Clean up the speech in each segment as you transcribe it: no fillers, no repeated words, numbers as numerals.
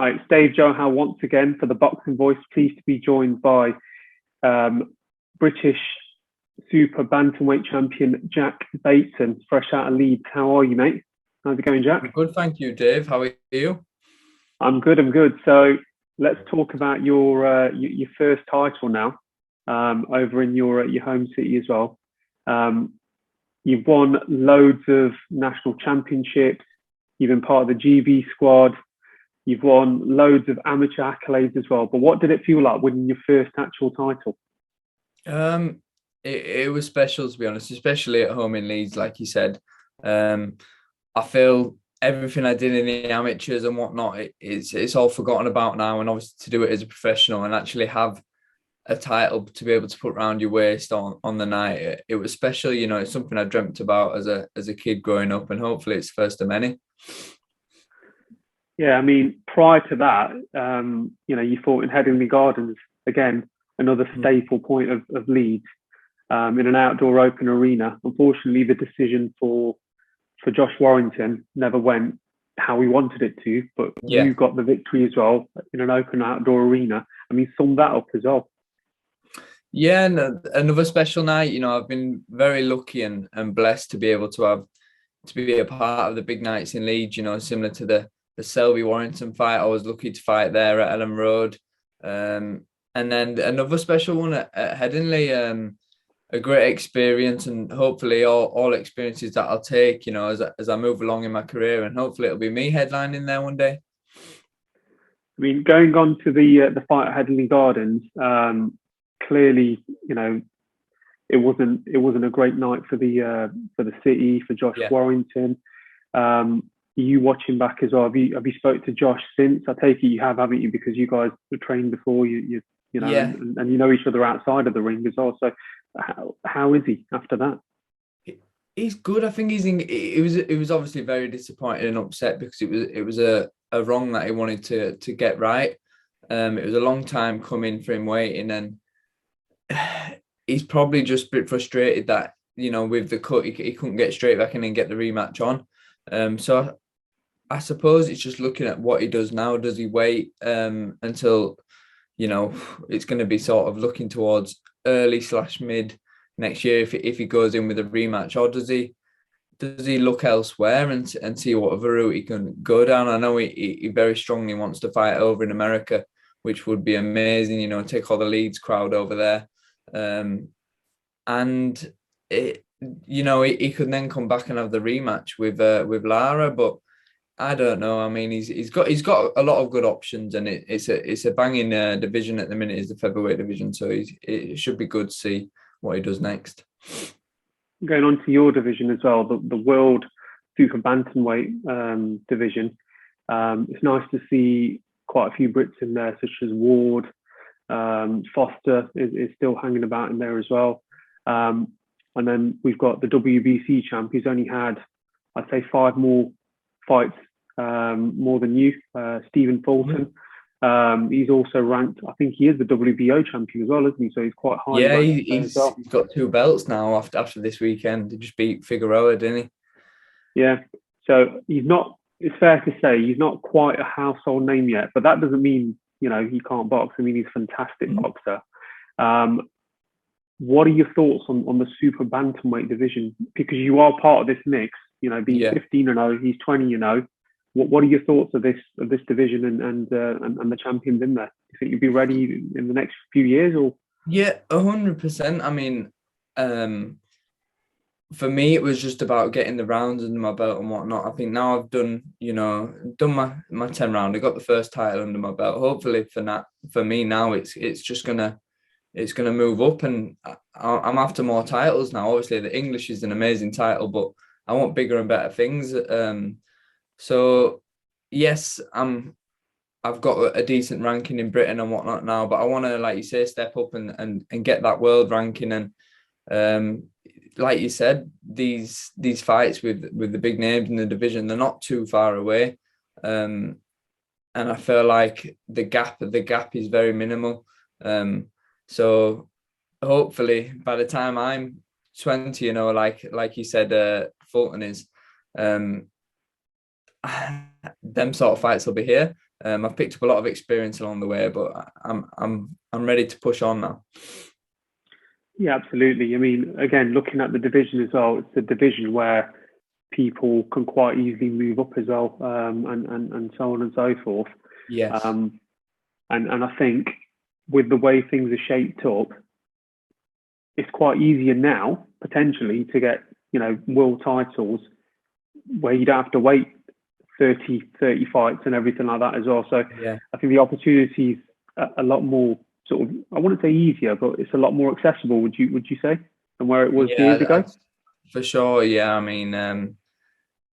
Hi, it's Dave Johan once again for the Boxing Voice. Pleased to be joined by British Super Bantamweight champion Jack Bateson, fresh out of Leeds. How are you, mate? How's it going, Jack? I'm good, thank you, Dave. How are you? I'm good. I'm good. So let's talk about your first title now, over in your home city as well. You've won loads of national championships. You've been part of the GB squad. You've won loads of amateur accolades as well. But what did it feel like winning your first actual title? It was special, to be honest, especially at home in Leeds, like you said. I feel everything I did in the amateurs and whatnot, it's all forgotten about now. And obviously to do it as a professional and actually have a title to be able to put around your waist on the night, it was special. You know, it's something I dreamt about as a kid growing up, and hopefully it's first of many. Yeah, I mean, prior to that, you fought in Headingley Gardens, again, another staple point of Leeds, in an outdoor open arena. Unfortunately, the decision for Josh Warrington never went how we wanted it to, but Yeah. you got the victory as well in an open outdoor arena. I mean, sum that up as well. Yeah, and another special night. You know, I've been very lucky and blessed to be able to be a part of the big nights in Leeds. You know, similar to the Selby Warrington fight. I was lucky to fight there at Ellen Road. And then another special one at Headingley. A great experience, and hopefully all experiences that I'll take, you know, as I move along in my career, and hopefully it'll be me headlining there one day. I mean, going on to the fight at Headingley Gardens, clearly, you know, it wasn't a great night for the city, for Josh Warrington. You watching back as well? Have you spoke to Josh since? I take it you have, haven't you? Because you guys were trained before, you know, Yeah. and you know each other outside of the ring as well. So how is he after that? He's good. I think it was obviously very disappointed and upset because it was a wrong that he wanted to get right. It was a long time coming for him waiting, and he's probably just a bit frustrated that, you know, with the cut he couldn't get straight back in and get the rematch on. So I suppose it's just looking at what he does now. Does he wait until, you know, it's going to be sort of looking towards early/mid next year if he goes in with a rematch, or does he look elsewhere and see what other route he can go down? I know he very strongly wants to fight over in America, which would be amazing, you know, take all the Leeds crowd over there. And it, you know, he could then come back and have the rematch with Lara, but I don't know. I mean, he's got a lot of good options, and it's a banging division at the minute, is the featherweight division. So it should be good to see what he does next. Going on to your division as well, the World Super Bantamweight division. It's nice to see quite a few Brits in there, such as Ward. Foster is still hanging about in there as well. And then we've got the WBC champ, who's only had, I'd say, 5 more fights more than you, Stephen Fulton. He's also ranked, I think he is the WBO champion as well, isn't he? So he's quite high. Yeah, he's got 2 belts now after this weekend. He just beat Figueroa, didn't he? Yeah. So he's not, it's fair to say, he's not quite a household name yet, but that doesn't mean, you know, he can't box. I mean, he's a fantastic boxer. What are your thoughts on the super bantamweight division? Because you are part of this mix, you know, being 15-0, he's 20-0. What are your thoughts of this division and the champions in there? Do you think you'll be ready in the next few years, or? Yeah, 100%. I mean, for me, it was just about getting the rounds under my belt and whatnot. I think now I've done my 10 round. I got the first title under my belt. Hopefully for me now, it's just gonna move up, and I'm after more titles now. Obviously, the English is an amazing title, but I want bigger and better things. So yes, I've got a decent ranking in Britain and whatnot now, but I want to, like you say, step up and get that world ranking. And like you said, these fights with the big names in the division, they're not too far away. And I feel like the gap is very minimal. So hopefully by the time I'm 20, you know, like you said, Fulton is, them sort of fights will be here. I've picked up a lot of experience along the way, but I'm ready to push on now. Yeah, absolutely. I mean, again, looking at the division as well, it's a division where people can quite easily move up as well, and so on and so forth. Yes. And I think with the way things are shaped up, it's quite easier now potentially to get, world titles where you don't have to wait 30 fights and everything like that as well. So yeah, I think the opportunities are a lot more sort of, I wouldn't say easier, but it's a lot more accessible. Would you say, than where it was years ago? For sure. Yeah, I mean,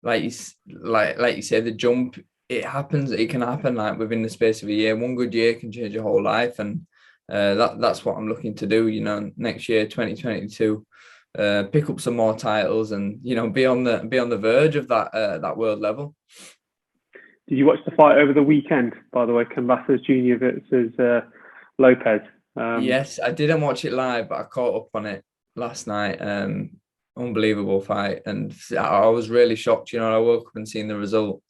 like you say, the jump, it happens. It can happen like within the space of a year. One good year can change your whole life, and that's what I'm looking to do. Next year, 2022, pick up some more titles, and be on the verge of that world level. Did you watch the fight over the weekend? By the way, Cambasis Jr. versus Lopez. Yes, I didn't watch it live, but I caught up on it last night. Unbelievable fight, and I was really shocked. I woke up and seen the result.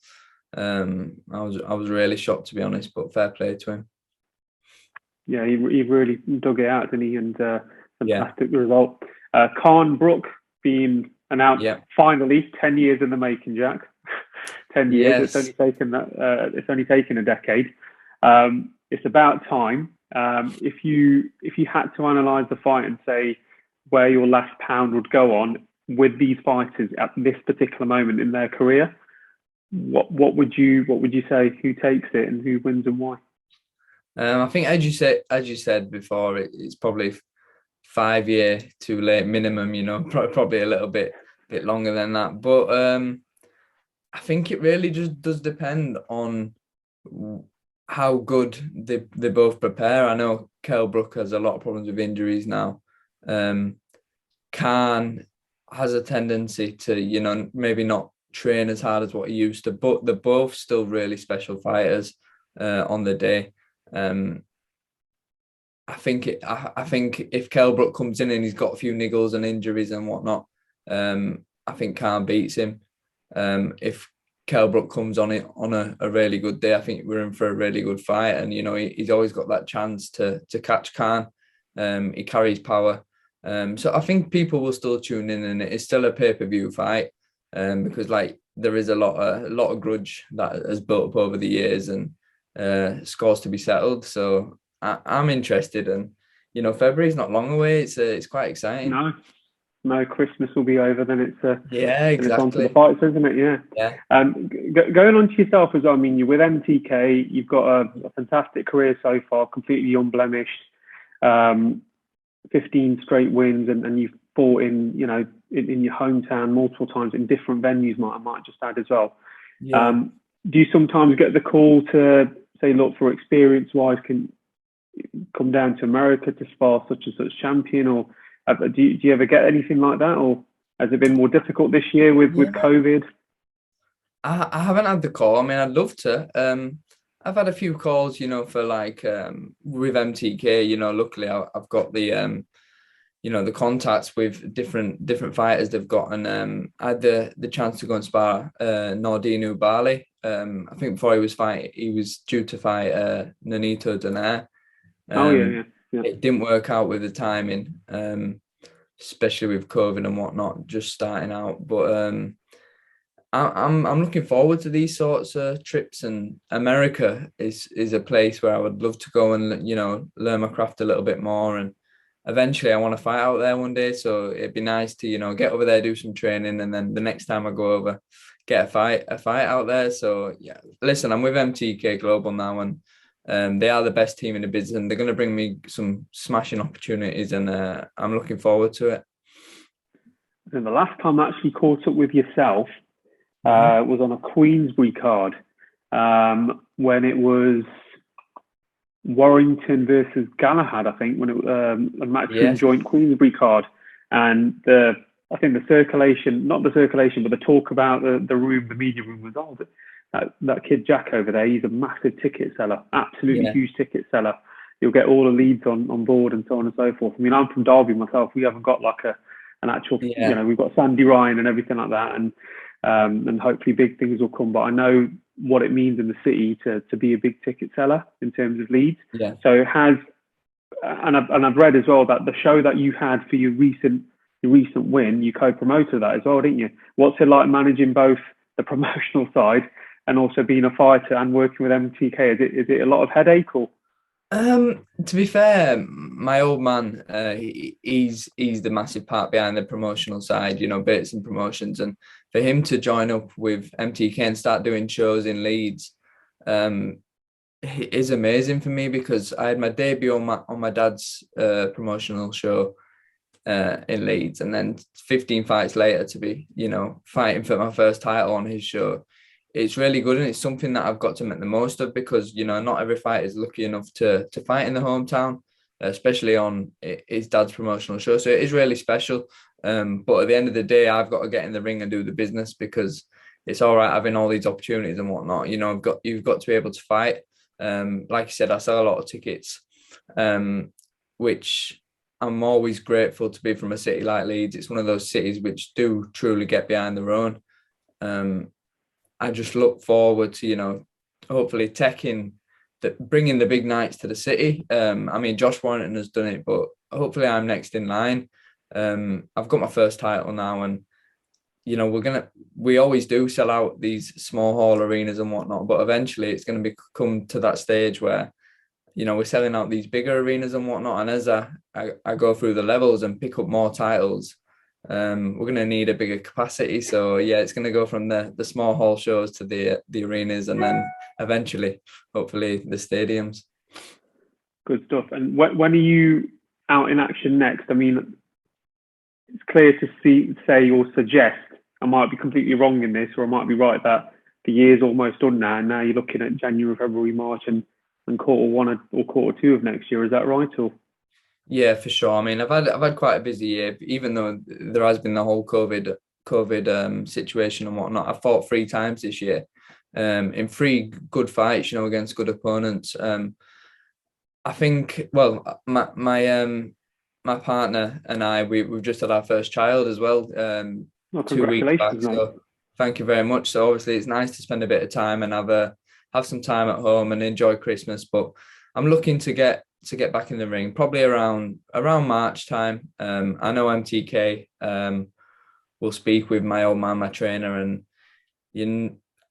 I was really shocked, to be honest, but fair play to him. Yeah, he really dug it out, didn't he? And fantastic result. Khan Brook being announced finally. 10 years in the making, Jack. 10 years. Yes. It's only taken a decade. It's about time. If you had to analyze the fight and say where your last pound would go on with these fighters at this particular moment in their career, what would you say? Who takes it and who wins and why? I think as you said before, it's probably 5 year too late minimum. Probably a little bit longer than that. But I think it really just does depend on how good they both prepare. I know Kell Brook has a lot of problems with injuries now. Khan has a tendency to, maybe not train as hard as what he used to, but they're both still really special fighters on the day. I think if Kell Brook comes in and he's got a few niggles and injuries and whatnot, I think Khan beats him. If Kell Brook comes on a really good day, I think we're in for a really good fight. And he's always got that chance to catch Khan. He carries power. So I think people will still tune in, and it's still a pay-per-view fight, because there is a lot of grudge that has built up over the years, and scores to be settled. So I'm interested, and February's not long away. It's quite exciting. No, Christmas will be over. Then it's exactly. It's on to the fights, isn't it? Yeah. Going on to yourself as well. I mean, you're with MTK. You've got a fantastic career so far, completely unblemished. 15 straight wins, and you've fought in your hometown multiple times in different venues. I might just add as well. Yeah. Do you sometimes get the call to say, look, for experience wise, can come down to America to spar such and such champion, or do you ever get anything like that, or has it been more difficult this year with COVID? I haven't had the call. I mean, I'd love to. I've had a few calls, for with MTK. Luckily I've got the the contacts with different fighters they've got, and I had the chance to go and spar Nordinu Bali. I think before he was due to fight Nonito Donaire. It didn't work out with the timing, especially with COVID and whatnot, just starting out. But I'm looking forward to these sorts of trips, and America is a place where I would love to go and learn my craft a little bit more, and eventually I want to fight out there one day. So it'd be nice to get over there, do some training, and then the next time I go over, get a fight out there. So yeah, listen, I'm with MTK Global now, and they are the best team in the business, and they're going to bring me some smashing opportunities, and I'm looking forward to it. And the last time I actually caught up with yourself was on a Queensbury card, when it was Warrington versus Galahad, I think, when it was a matchroom joint Queensbury card. And I think the circulation, not the circulation, but the talk about the room, the media room was, that kid Jack over there, he's a massive ticket seller, absolutely huge ticket seller. You'll get all the leads on board and so on and so forth. I mean, I'm from Derby myself. We haven't got like an actual, we've got Sandy Ryan and everything like that. And hopefully big things will come. But I know what it means in the city to be a big ticket seller in terms of leads. Yeah. So I've read as well that the show that you had for your recent win, you co-promoted that as well, didn't you? What's it like managing both the promotional side and also being a fighter and working with MTK? Is it a lot of headache or? To be fair, my old man, he's the massive part behind the promotional side, you know, Bateson Promotions, and for him to join up with MTK and start doing shows in Leeds, is amazing for me, because I had my debut on my dad's promotional show in Leeds, and then 15 fights later to be, you know, fighting for my first title on his show. It's really good, and it's something that I've got to make the most of, because, you know, not every fighter is lucky enough to fight in the hometown, especially on his dad's promotional show. So it is really special. But at the end of the day, I've got to get in the ring and do the business, because it's all right having all these opportunities and whatnot. You know, you've got to be able to fight. Like you said, I sell a lot of tickets, which I'm always grateful to be from a city like Leeds. It's one of those cities which do truly get behind their own. I just look forward to, you know, hopefully bringing the big nights to the city. I mean, Josh Warrington has done it, but hopefully I'm next in line. I've got my first title now, and, you know, we always do sell out these small hall arenas and whatnot, but eventually it's going to come to that stage where, you know, we're selling out these bigger arenas and whatnot. And as I go through the levels and pick up more titles, we're going to need a bigger capacity. So yeah, it's going to go from the small hall shows to the arenas, and then eventually, hopefully, the stadiums. Good stuff. And when are you out in action next? I mean, it's clear to say or suggest, I might be completely wrong in this, or I might be right, that the year's almost done now, and now you're looking at January, February, March, and quarter one or quarter two of next year. Is that right? Or? Yeah, for sure. I mean, I've had quite a busy year, even though there has been the whole COVID situation and whatnot. I fought 3 times this year, in 3 good fights, you know, against good opponents. I think, well, my partner and I, we've just had our first child as well, 2 weeks back. So thank you very much. So obviously it's nice to spend a bit of time and have some time at home and enjoy Christmas. But I'm looking to get back in the ring probably around March time. I know MTK will speak with my old man, my trainer, and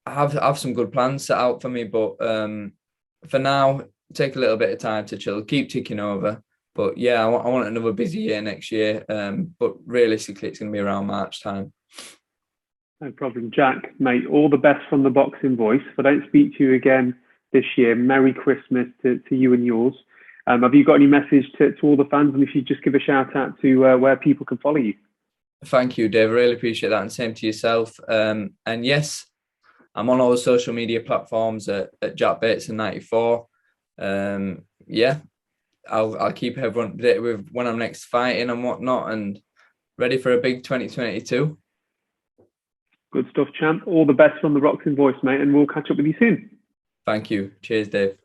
I have some good plans set out for me. But for now, take a little bit of time to chill, keep ticking over. But yeah, I want another busy year next year. But realistically, it's going to be around March time. No problem, Jack, mate. All the best from the Boxing Voice. If I don't speak to you again this year, Merry Christmas to you and yours. Have you got any message to all the fans? And if you just give a shout out to where people can follow you. Thank you, Dave. I really appreciate that. And same to yourself. And yes, I'm on all the social media platforms at Jack Bateson 94. Yeah, I'll keep everyone updated with when I'm next fighting and whatnot, and ready for a big 2022. Good stuff, champ. All the best from the Boxing Voice, mate, and we'll catch up with you soon. Thank you. Cheers, Dave.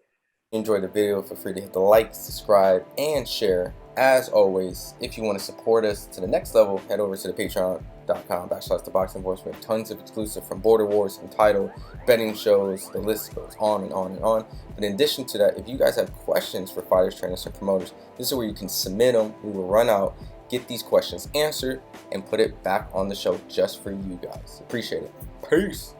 Enjoy the video, feel free to hit the like, subscribe, and share. As always, if you want to support us to the next level, head over to the patreon.com/ThaBoxingVoice. We have tons of exclusive, from Border Wars and title, betting shows, the list goes on and on and on. But in addition to that, if you guys have questions for fighters, trainers, and promoters, this is where you can submit them. We will run out, get these questions answered, and put it back on the show just for you guys. Appreciate it. Peace.